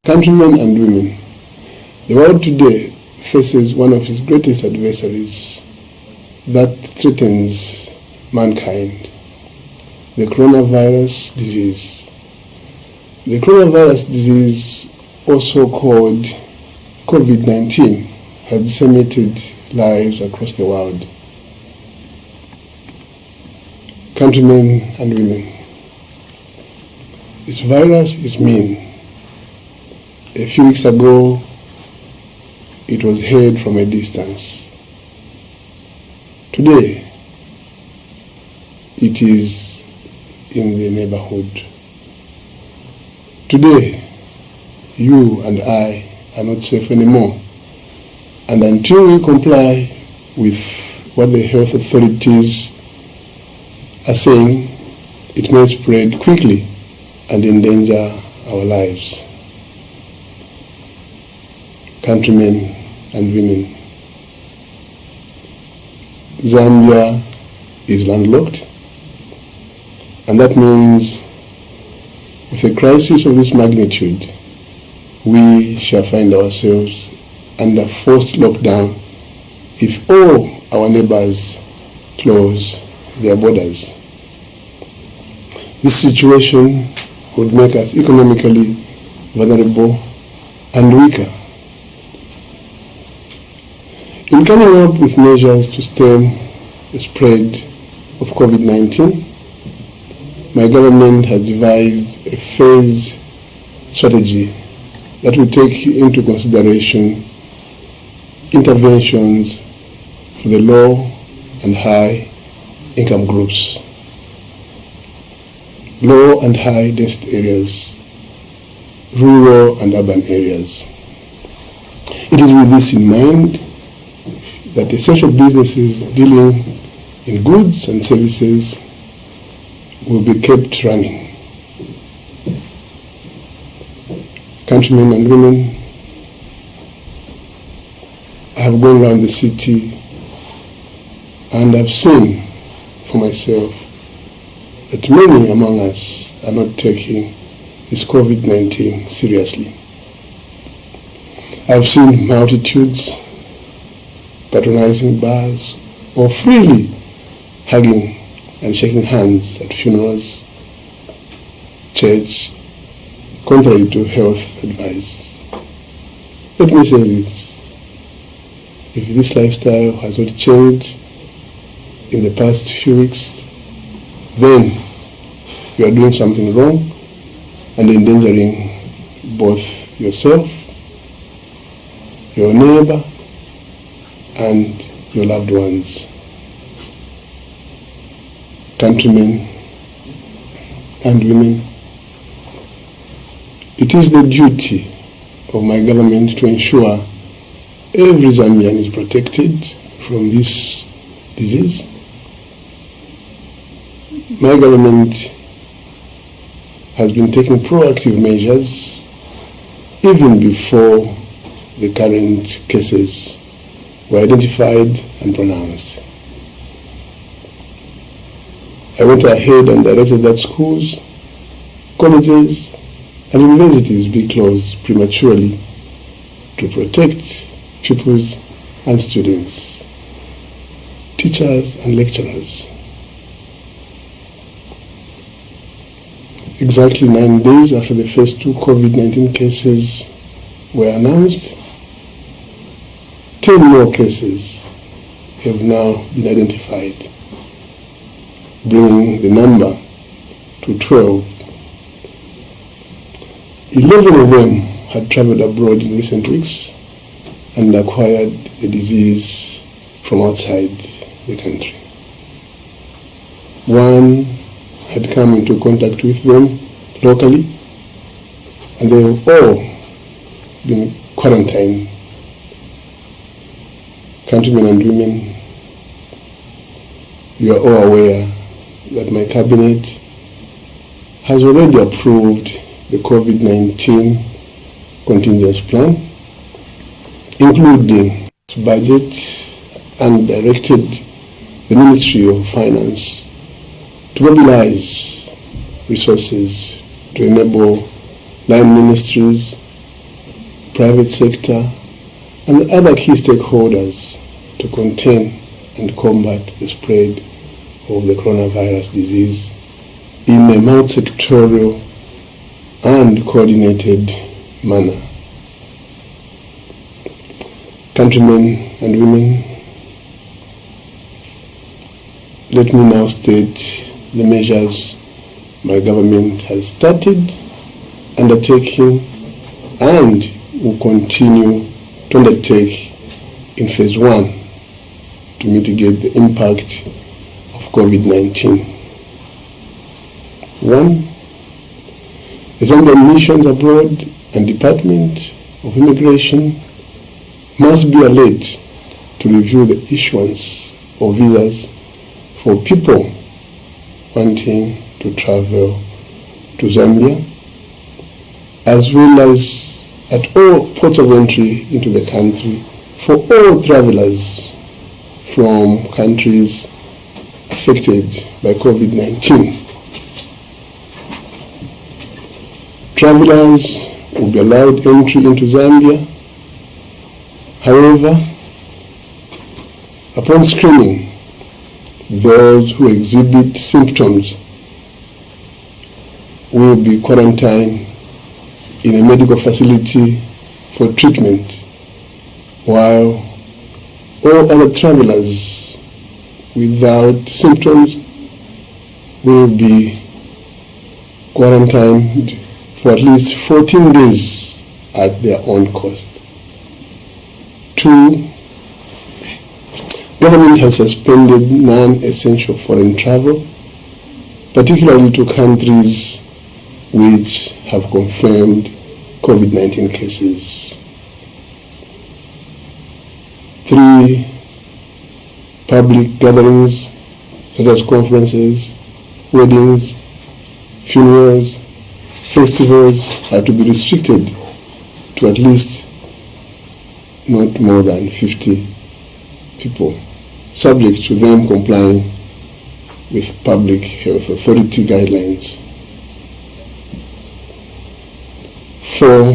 Countrymen and women, the world today faces one of its greatest adversaries that threatens mankind, the coronavirus disease. The coronavirus disease, also called COVID-19, has decimated lives across the world. Countrymen and women, this virus is mean. A few weeks ago, it was heard from a distance. Today, it is in the neighborhood. Today, you and I are not safe anymore. And until we comply with what the health authorities are saying, it may spread quickly and endanger our lives. Countrymen and women, Zambia is landlocked, and that means with a crisis of this magnitude, we shall find ourselves under forced lockdown if all our neighbors close their borders. This situation would make us economically vulnerable and weaker. In coming up with measures to stem the spread of COVID-19, my government has devised a phased strategy that will take into consideration interventions for the low and high income groups, low and high density areas, rural and urban areas. It is with this in mind that essential businesses dealing in goods and services will be kept running. Countrymen and women, I have gone around the city and I've seen for myself that many among us are not taking this COVID-19 seriously. I've seen multitudes patronizing bars or freely hugging and shaking hands at funerals, church, contrary to health advice. Let me say this: if this lifestyle has not changed in the past few weeks, then you are doing something wrong and endangering both yourself, your neighbor, and your loved ones. Countrymen and women, it is the duty of my government to ensure every Zambian is protected from this disease. My government has been taking proactive measures even before the current cases were identified and pronounced. I went ahead and directed that schools, colleges, and universities be closed prematurely to protect pupils and students, teachers and lecturers. Exactly 9 days after the first 2 COVID-19 cases were announced, 10 more cases have now been identified, bringing the number to 12. 11 of them had traveled abroad in recent weeks and acquired the disease from outside the country. 1 had come into contact with them locally, and they have all been quarantined. Countrymen and women, you are all aware that my cabinet has already approved the COVID-19 contingency plan, including its budget, and directed the Ministry of Finance to mobilize resources to enable 9 ministries private sector, and other key stakeholders to contain and combat the spread of the coronavirus disease in a multi-sectorial and coordinated manner. Countrymen and women, let me now state the measures my government has started undertaking and will continue to undertake in phase 1 to mitigate the impact of COVID-19. 1. The Zambian missions abroad and Department of Immigration must be alert to review the issuance of visas for people wanting to travel to Zambia, as well as at all ports of entry into the country for all travelers from countries affected by COVID-19. Travelers will be allowed entry into Zambia. However, upon screening, those who exhibit symptoms will be quarantined in a medical facility for treatment, while all other travelers without symptoms will be quarantined for at least 14 days at their own cost. 2. Government has suspended non-essential foreign travel, particularly to countries which have confirmed COVID-19 cases. 3. Public gatherings such as conferences, weddings, funerals, festivals are to be restricted to at least not more than 50 people, subject to them complying with public health authority guidelines. 4.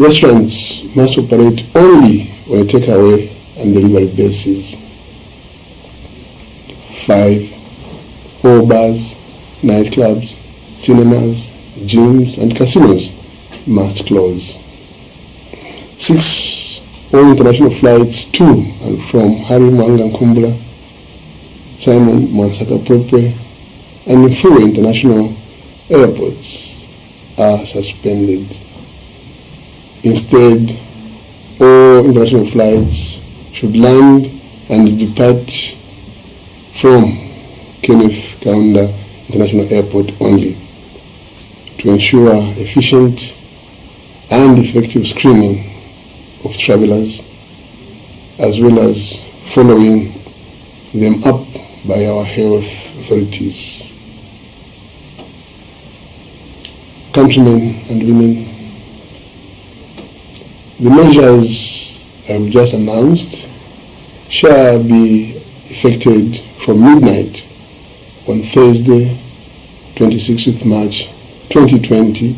Restaurants must operate only on a takeaway and delivery basis. 5. All bars, nightclubs, cinemas, gyms, and casinos must close. 6. All international flights to and from Harry Mwanga Nkumbula, Simon Mwansata Popwe, and Mfue international airports are suspended. Instead, all international flights should land and depart from Kenneth Kaunda International Airport only to ensure efficient and effective screening of travelers, as well as following them up by our health authorities. Countrymen and women, the measures I have just announced shall be effected from midnight on Thursday, 26th March 2020,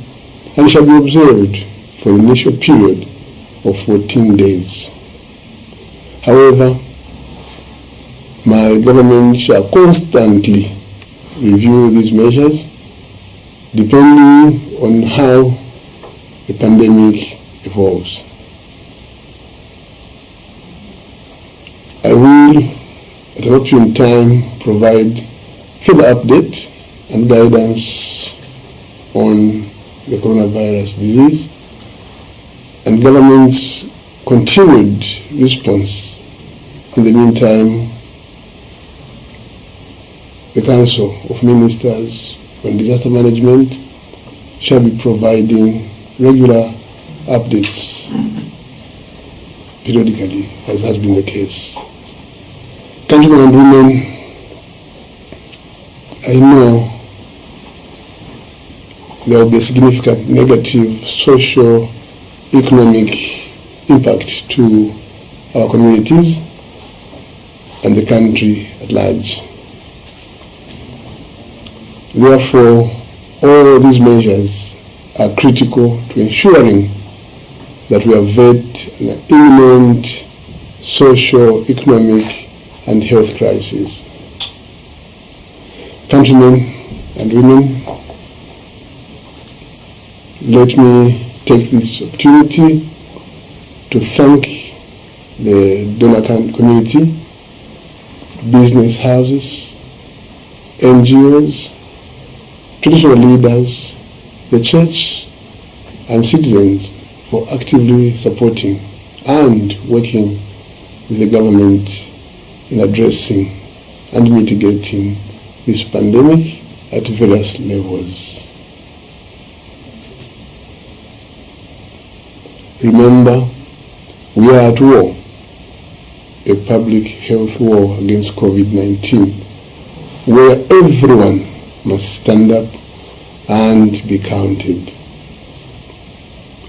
and shall be observed for the initial period of 14 days. However, my government shall constantly review these measures depending on how the pandemic evolves. I will, at an opportune time, provide further update and guidance on the coronavirus disease and government's continued response. In the meantime, the Council of Ministers on Disaster Management shall be providing regular updates periodically, as has been the case. Countrymen and women, I know there will be a significant negative social, economic impact to our communities and the country at large. Therefore, all these measures are critical to ensuring that we avert an imminent social, economic, and health crisis. Countrymen and women, let me take this opportunity to thank the donor community, business houses, NGOs, traditional leaders, the church, and citizens for actively supporting and working with the government in addressing and mitigating this pandemic at various levels. Remember, we are at war, a public health war against COVID-19, where everyone must stand up and be counted.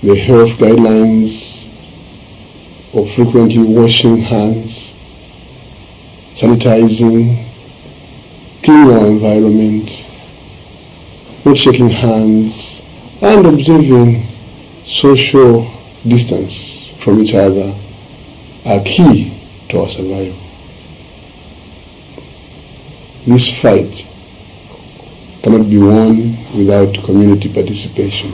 The health guidelines of frequently washing hands, sanitizing, cleaning our environment, not shaking hands, and observing social distance from each other are key to our survival. This fight cannot be won without community participation.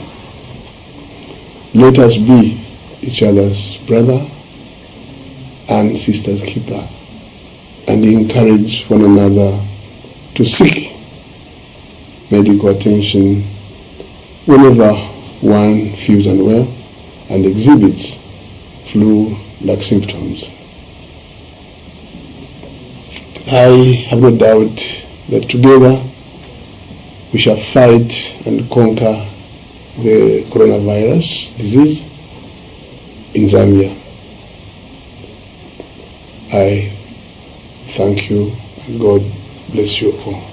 Let us be each other's brother and sister's keeper and encourage one another to seek medical attention whenever one feels unwell and exhibits flu-like symptoms. I have no doubt that together we shall fight and conquer the coronavirus disease in Zambia. I thank you and God bless you all.